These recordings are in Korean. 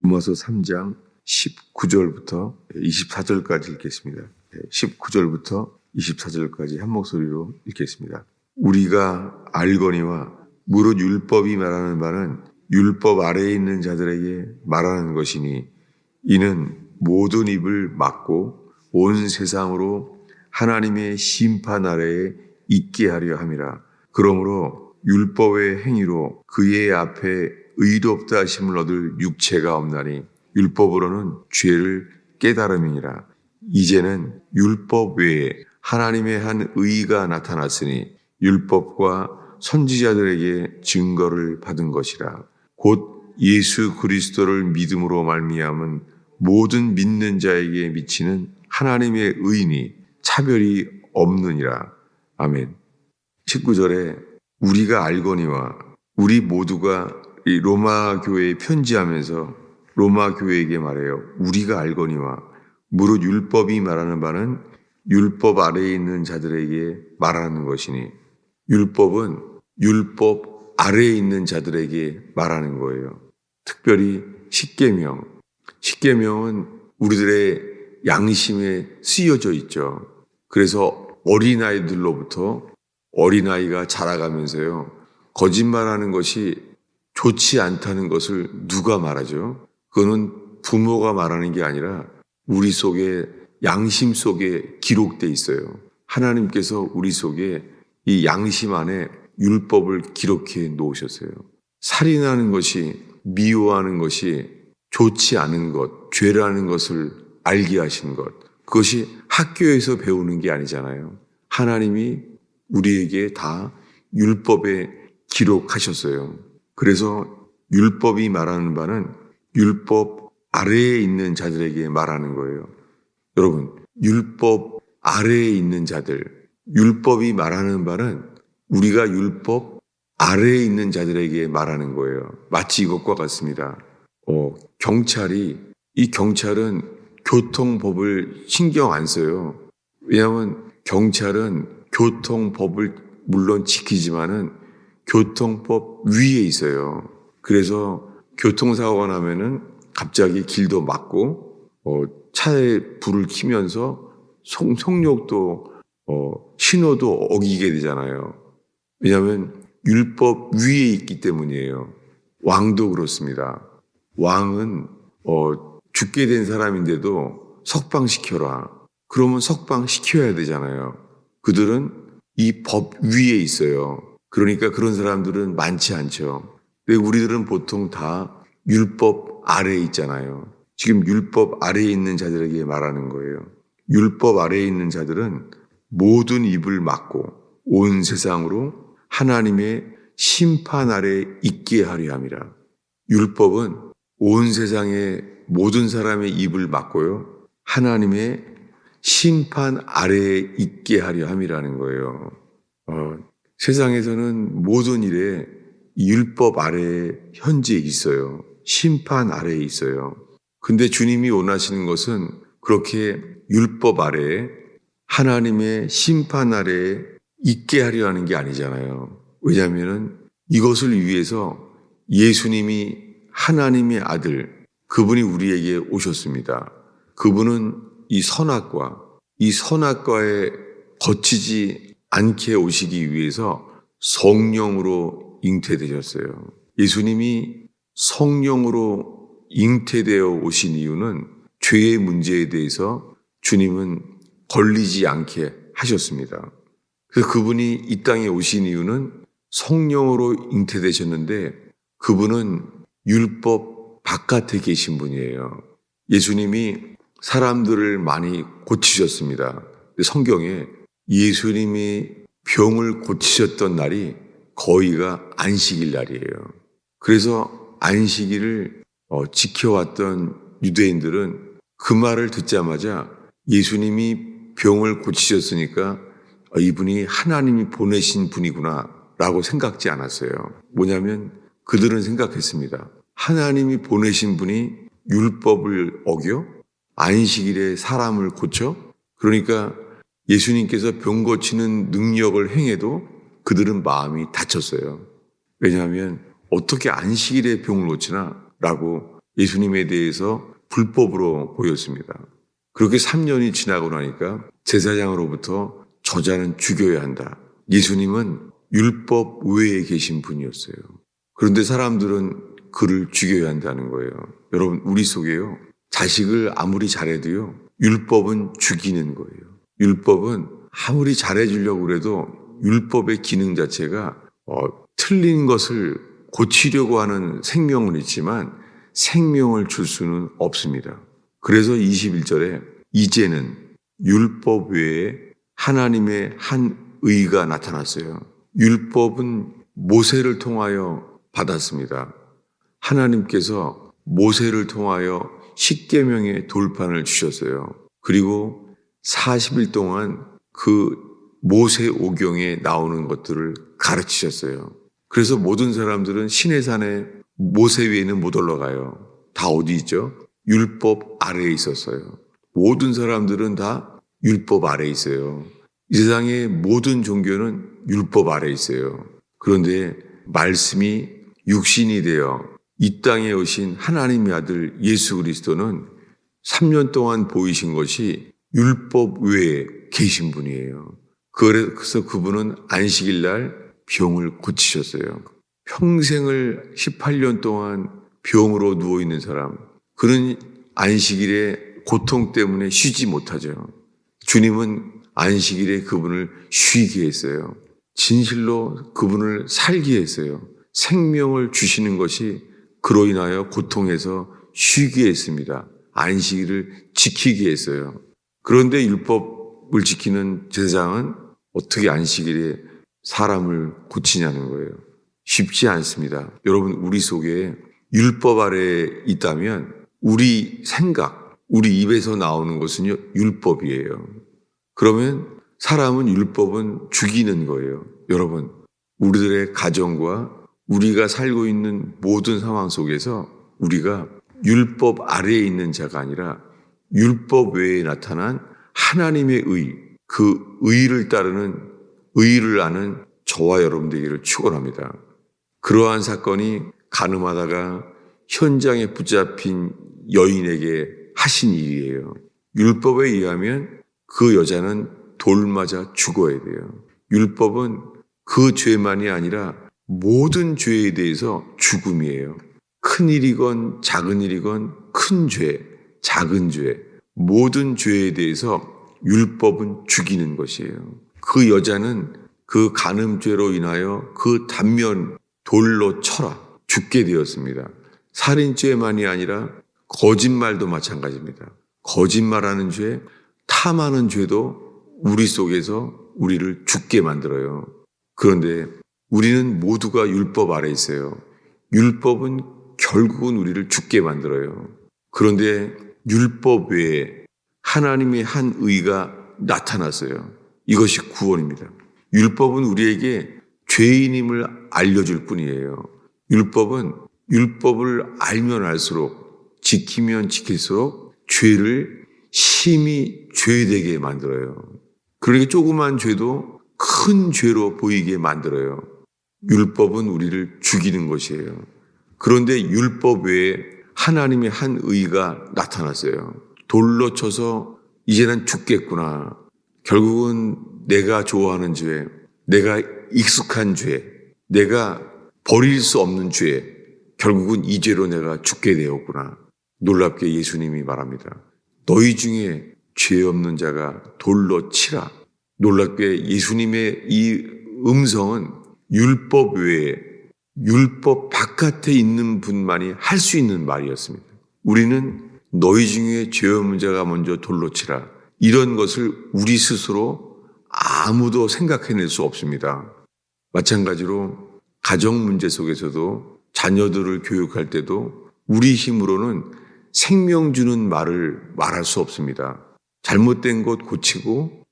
로마서 3장 19절부터 24절까지 읽겠습니다. 19절부터 24절까지 한 목소리로 읽겠습니다. 우리가 알거니와 무릇 율법이 말하는 바는 율법 아래에 있는 자들에게 말하는 것이니 이는 모든 입을 막고 온 세상으로 하나님의 심판 아래에 있게 하려 함이라. 그러므로 율법의 행위로 그의 앞에 의롭다 하심을 얻을 육체가 없나니 율법으로는 죄를 깨달음이니라. 이제는 율법 외에 하나님의 한 의가 나타났으니 율법과 선지자들에게 증거를 받은 것이라. 곧 예수 그리스도를 믿음으로 말미암은 모든 믿는 자에게 미치는 하나님의 의니 차별이 없느니라. 아멘. 19절에 우리가 알거니와, 우리 모두가 이 로마 교회에 편지하면서 로마 교회에게 말해요. 우리가 알거니와 무릇 율법이 말하는 바는 율법 아래에 있는 자들에게 말하는 것이니, 율법은 율법 아래에 있는 자들에게 말하는 거예요. 특별히 십계명. 십계명은 우리들의 양심에 쓰여져 있죠. 그래서 어린아이들로부터 어린아이가 자라가면서요, 거짓말하는 것이 좋지 않다는 것을 누가 말하죠? 그거는 부모가 말하는 게 아니라 우리 속에, 양심 속에 기록돼 있어요. 하나님께서 우리 속에 이 양심 안에 율법을 기록해 놓으셨어요. 살인하는 것이, 미워하는 것이 좋지 않은 것, 죄라는 것을 알게 하신 것, 그것이 학교에서 배우는 게 아니잖아요. 하나님이 우리에게 다 율법에 기록하셨어요. 그래서 율법이 말하는 바는 율법 아래에 있는 자들에게 말하는 거예요. 여러분, 율법 아래에 있는 자들, 율법이 말하는 바는 우리가 율법 아래에 있는 자들에게 말하는 거예요. 마치 이것과 같습니다. 경찰은 교통법을 신경 안 써요. 왜냐하면 경찰은 교통법을 물론 지키지만은 교통법 위에 있어요. 그래서 교통사고가 나면은 갑자기 길도 막고, 차에 불을 켜면서 속력도, 신호도 어기게 되잖아요. 왜냐하면 율법 위에 있기 때문이에요. 왕도 그렇습니다. 왕은, 죽게 된 사람인데도 석방시켜라. 그러면 석방시켜야 되잖아요. 그들은 이 법 위에 있어요. 그러니까 그런 사람들은 많지 않죠. 근데 우리들은 보통 다 율법 아래에 있잖아요. 지금 율법 아래에 있는 자들에게 말하는 거예요. 율법 아래에 있는 자들은 모든 입을 막고 온 세상으로 하나님의 심판 아래에 있게 하려 함이라. 율법은 온 세상의 모든 사람의 입을 막고요, 하나님의 심판 아래에 있게 하려 함이라는 거예요. 세상에서는 모든 일에 율법 아래에 현재 있어요. 심판 아래에 있어요. 근데 주님이 원하시는 것은 그렇게 율법 아래에, 하나님의 심판 아래에 있게 하려 하는 게 아니잖아요. 왜냐하면 이것을 위해서 예수님이 하나님의 아들, 그분이 우리에게 오셨습니다. 그분은 이 선악과에 거치지 않게 오시기 위해서 성령으로 잉태되셨어요. 예수님이 성령으로 잉태되어 오신 이유는 죄의 문제에 대해서 주님은 걸리지 않게 하셨습니다. 그래서 그분이 이 땅에 오신 이유는 성령으로 잉태되셨는데 그분은 율법 바깥에 계신 분이에요. 예수님이 사람들을 많이 고치셨습니다. 성경에 예수님이 병을 고치셨던 날이 거의가 안식일 날이에요. 그래서 안식일을 지켜왔던 유대인들은 그 말을 듣자마자 예수님이 병을 고치셨으니까 이분이 하나님이 보내신 분이구나 라고 생각지 않았어요. 뭐냐면 그들은 생각했습니다. 하나님이 보내신 분이 율법을 어겨? 안식일에 사람을 고쳐? 그러니까 예수님께서 병 고치는 능력을 행해도 그들은 마음이 다쳤어요. 왜냐하면 어떻게 안식일에 병을 고치나? 라고 예수님에 대해서 불법으로 보였습니다. 그렇게 3년이 지나고 나니까 제사장으로부터 저자는 죽여야 한다. 예수님은 율법 외에 계신 분이었어요. 그런데 사람들은 그를 죽여야 한다는 거예요. 여러분, 우리 속에요, 자식을 아무리 잘해도요, 율법은 죽이는 거예요. 율법은 아무리 잘해주려고 해도 율법의 기능 자체가 틀린 것을 고치려고 하는 생명은 있지만 생명을 줄 수는 없습니다. 그래서 21절에 이제는 율법 외에 하나님의 한 의가 나타났어요. 율법은 모세를 통하여 받았습니다. 하나님께서 모세를 통하여 십계명의 돌판을 주셨어요. 그리고 40일 동안 그 모세 오경에 나오는 것들을 가르치셨어요. 그래서 모든 사람들은 시내산에 모세 위에는 못 올라가요. 다 어디 있죠? 율법 아래에 있었어요. 모든 사람들은 다 율법 아래에 있어요. 이 세상의 모든 종교는 율법 아래에 있어요. 그런데 말씀이 육신이 되어 이 땅에 오신 하나님의 아들 예수 그리스도는 3년 동안 보이신 것이 율법 외에 계신 분이에요. 그래서 그분은 안식일 날 병을 고치셨어요. 평생을 18년 동안 병으로 누워있는 사람, 그는 안식일에 고통 때문에 쉬지 못하죠. 주님은 안식일에 그분을 쉬게 했어요. 진실로 그분을 살게 했어요. 생명을 주시는 것이 그로 인하여 고통에서 쉬게 했습니다. 안식일을 지키게 했어요. 그런데 율법을 지키는 제사장은 어떻게 안식일에 사람을 고치냐는 거예요. 쉽지 않습니다. 여러분, 우리 속에 율법 아래에 있다면 우리 생각, 우리 입에서 나오는 것은요, 율법이에요. 그러면 사람은 율법은 죽이는 거예요. 여러분, 우리들의 가정과 우리가 살고 있는 모든 상황 속에서 우리가 율법 아래에 있는 자가 아니라 율법 외에 나타난 하나님의 의, 그 의를 따르는, 의를 아는 저와 여러분들에게를 축원합니다. 그러한 사건이 가늠하다가 현장에 붙잡힌 여인에게 하신 일이에요. 율법에 의하면 그 여자는 돌 맞아 죽어야 돼요. 율법은 그 죄만이 아니라 모든 죄에 대해서 죽음이에요. 큰 일이건 작은 일이건 큰 죄, 작은 죄, 모든 죄에 대해서 율법은 죽이는 것이에요. 그 여자는 그 간음죄로 인하여 그 단면 돌로 쳐라 죽게 되었습니다. 살인죄만이 아니라 거짓말도 마찬가지입니다. 거짓말하는 죄, 탐하는 죄도 우리 속에서 우리를 죽게 만들어요. 그런데 우리는 모두가 율법 아래 있어요. 율법은 결국은 우리를 죽게 만들어요. 그런데 율법 외에 하나님의 한 의가 나타났어요. 이것이 구원입니다. 율법은 우리에게 죄인임을 알려줄 뿐이에요. 율법을 알면 알수록, 지키면 지킬수록 죄를 심히 죄되게 만들어요. 그러니까 조그만 죄도 큰 죄로 보이게 만들어요. 율법은 우리를 죽이는 것이에요. 그런데 율법 외에 하나님의 한 의가 나타났어요. 돌로 쳐서 이제는 죽겠구나. 결국은 내가 좋아하는 죄, 내가 익숙한 죄, 내가 버릴 수 없는 죄, 결국은 이 죄로 내가 죽게 되었구나. 놀랍게 예수님이 말합니다. 너희 중에 죄 없는 자가 돌로 치라. 놀랍게 예수님의 이 음성은 율법 외에, 율법 바깥에 있는 분만이 할 수 있는 말이었습니다. 우리는 너희 중에 죄 없는 자가 먼저 돌로 치라. 이런 것을 우리 스스로 아무도 생각해낼 수 없습니다. 마찬가지로 가정 문제 속에서도 자녀들을 교육할 때도 우리 힘으로는 생명 주는 말을 말할 수 없습니다. 잘못된 것 고치고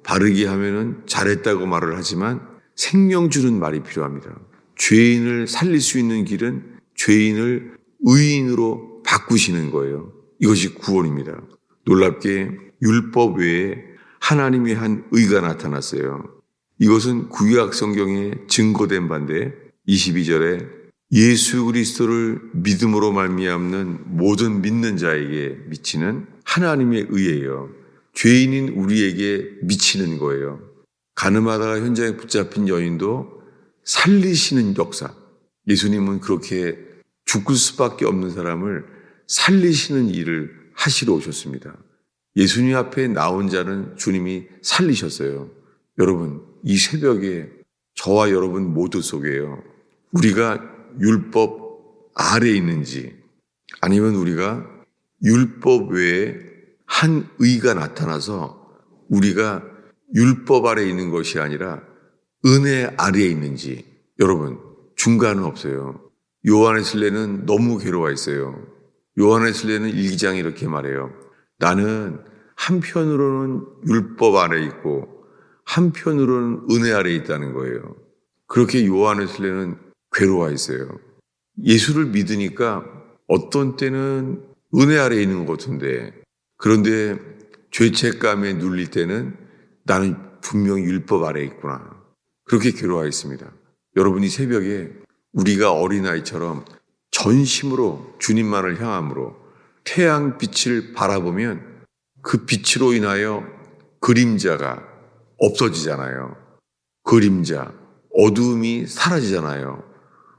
바르게 하면은 잘했다고 말을 하지만 생명 주는 말이 필요합니다. 죄인을 살릴 수 있는 길은 죄인을 의인으로 바꾸시는 거예요. 이것이 구원입니다. 놀랍게 율법 외에 하나님의 한 의가 나타났어요. 이것은 구약 성경에 증거된 바인데 22절에 예수 그리스도를 믿음으로 말미암는 모든 믿는 자에게 미치는 하나님의 의예요. 죄인인 우리에게 미치는 거예요. 가늠하다가 현장에 붙잡힌 여인도 살리시는 역사. 예수님은 그렇게 죽을 수밖에 없는 사람을 살리시는 일을 하시러 오셨습니다. 예수님 앞에 나온 자는 주님이 살리셨어요. 여러분, 이 새벽에 저와 여러분 모두 속에요. 우리가 율법 아래에 있는지 아니면 우리가 율법 외에 한 의가 나타나서 우리가 율법 아래에 있는 것이 아니라 은혜 아래에 있는지 여러분 중간은 없어요. 요한에슬레는 너무 괴로워 있어요. 요한에슬레는 1기장에 이렇게 말해요. 나는 한편으로는 율법 아래에 있고 한편으로는 은혜 아래에 있다는 거예요. 그렇게 요한에슬레는 괴로워 있어요. 예수를 믿으니까 어떤 때는 은혜 아래에 있는 것 같은데 그런데 죄책감에 눌릴 때는 나는 분명히 율법 아래에 있구나. 그렇게 괴로워 있습니다. 여러분이 새벽에 우리가 어린아이처럼 전심으로 주님만을 향함으로 태양빛을 바라보면 그 빛으로 인하여 그림자가 없어지잖아요. 그림자, 어두움이 사라지잖아요.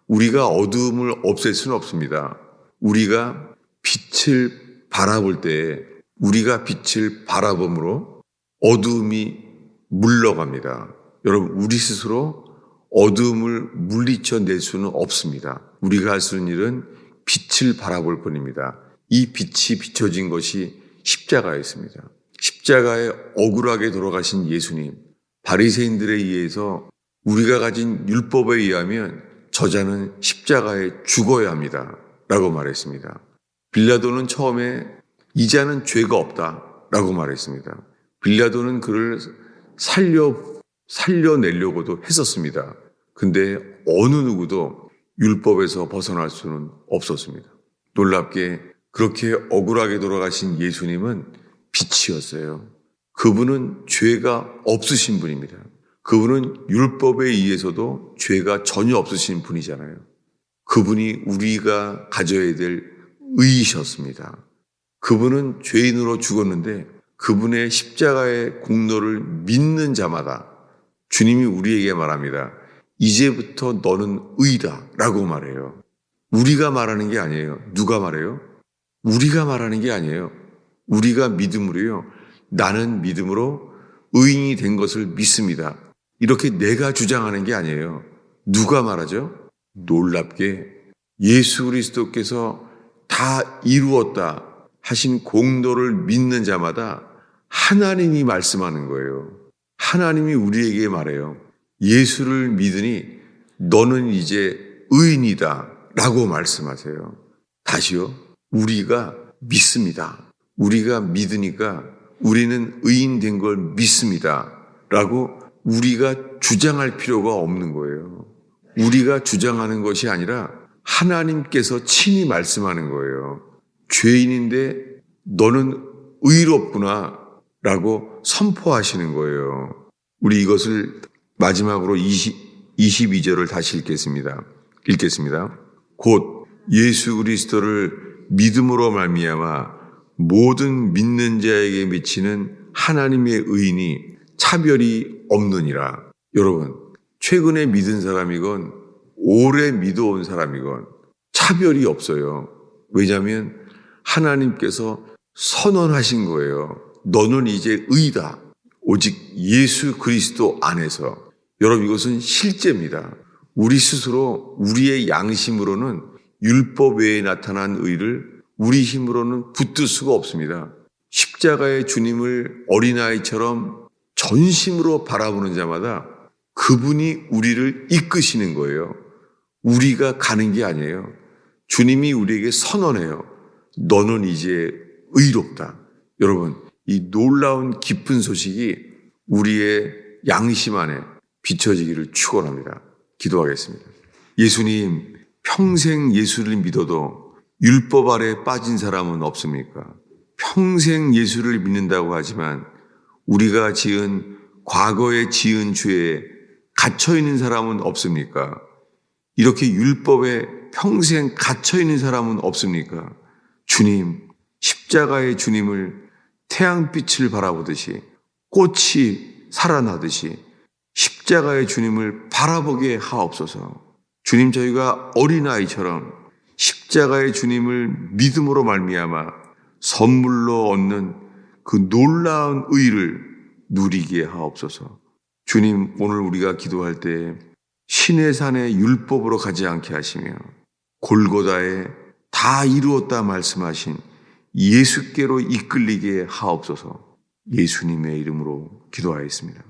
우리가 어두움을 없앨 수는 없습니다. 우리가 빛을 바라볼 때 우리가 빛을 바라봄으로 어두움이 물러갑니다. 여러분, 우리 스스로 어두움을 물리쳐낼 수는 없습니다. 우리가 할 수 있는 일은 빛을 바라볼 뿐입니다. 이 빛이 비춰진 것이 십자가였습니다. 십자가에 억울하게 돌아가신 예수님, 바리새인들에 의해서 우리가 가진 율법에 의하면 저자는 십자가에 죽어야 합니다. 라고 말했습니다. 빌라도는 처음에 이자는 죄가 없다. 라고 말했습니다. 빌라도는 그를 살려내려고도 했었습니다. 근데 어느 누구도 율법에서 벗어날 수는 없었습니다. 놀랍게 그렇게 억울하게 돌아가신 예수님은 빛이었어요. 그분은 죄가 없으신 분입니다. 그분은 율법에 의해서도 죄가 전혀 없으신 분이잖아요. 그분이 우리가 가져야 될 의이셨습니다. 그분은 죄인으로 죽었는데 그분의 십자가의 공로를 믿는 자마다 주님이 우리에게 말합니다. 이제부터 너는 의다 라고 말해요. 우리가 말하는 게 아니에요. 누가 말해요? 우리가 말하는 게 아니에요. 우리가 믿음으로요. 나는 믿음으로 의인이 된 것을 믿습니다. 이렇게 내가 주장하는 게 아니에요. 누가 말하죠? 놀랍게 예수 그리스도께서 다 이루었다 하신 공로를 믿는 자마다 하나님이 말씀하는 거예요. 하나님이 우리에게 말해요. 예수를 믿으니 너는 이제 의인이다 라고 말씀하세요. 다시요. 우리가 믿습니다. 우리가 믿으니까 우리는 의인 된 걸 믿습니다 라고 우리가 주장할 필요가 없는 거예요. 우리가 주장하는 것이 아니라 하나님께서 친히 말씀하는 거예요. 죄인인데 너는 의롭구나 라고 선포하시는 거예요. 우리 이것을 마지막으로 22절을 다시 읽겠습니다. 곧 예수 그리스도를 믿음으로 말미암아 모든 믿는 자에게 미치는 하나님의 의인이 차별이 없느니라. 여러분, 최근에 믿은 사람이건 오래 믿어온 사람이건 차별이 없어요. 왜냐하면 하나님께서 선언하신 거예요. 너는 이제 의다. 오직 예수 그리스도 안에서. 여러분, 이것은 실제입니다. 우리 스스로 우리의 양심으로는 율법 외에 나타난 의를 우리 힘으로는 붙들 수가 없습니다. 십자가의 주님을 어린아이처럼 전심으로 바라보는 자마다 그분이 우리를 이끄시는 거예요. 우리가 가는 게 아니에요. 주님이 우리에게 선언해요. 너는 이제 의롭다. 여러분, 이 놀라운 기쁜 소식이 우리의 양심 안에 비춰지기를 축원합니다. 기도하겠습니다. 예수님, 평생 예수를 믿어도 율법 아래 빠진 사람은 없습니까? 평생 예수를 믿는다고 하지만 우리가 과거에 지은 죄에 갇혀있는 사람은 없습니까? 이렇게 율법에 평생 갇혀 있는 사람은 없습니까? 주님, 십자가의 주님을 태양빛을 바라보듯이 꽃이 살아나듯이 십자가의 주님을 바라보게 하옵소서. 주님, 저희가 어린아이처럼 십자가의 주님을 믿음으로 말미암아 선물로 얻는 그 놀라운 의를 누리게 하옵소서. 주님, 오늘 우리가 기도할 때 시내산의 율법으로 가지 않게 하시며 골고다에 다 이루었다 말씀하신 예수께로 이끌리게 하옵소서. 예수님의 이름으로 기도하였습니다.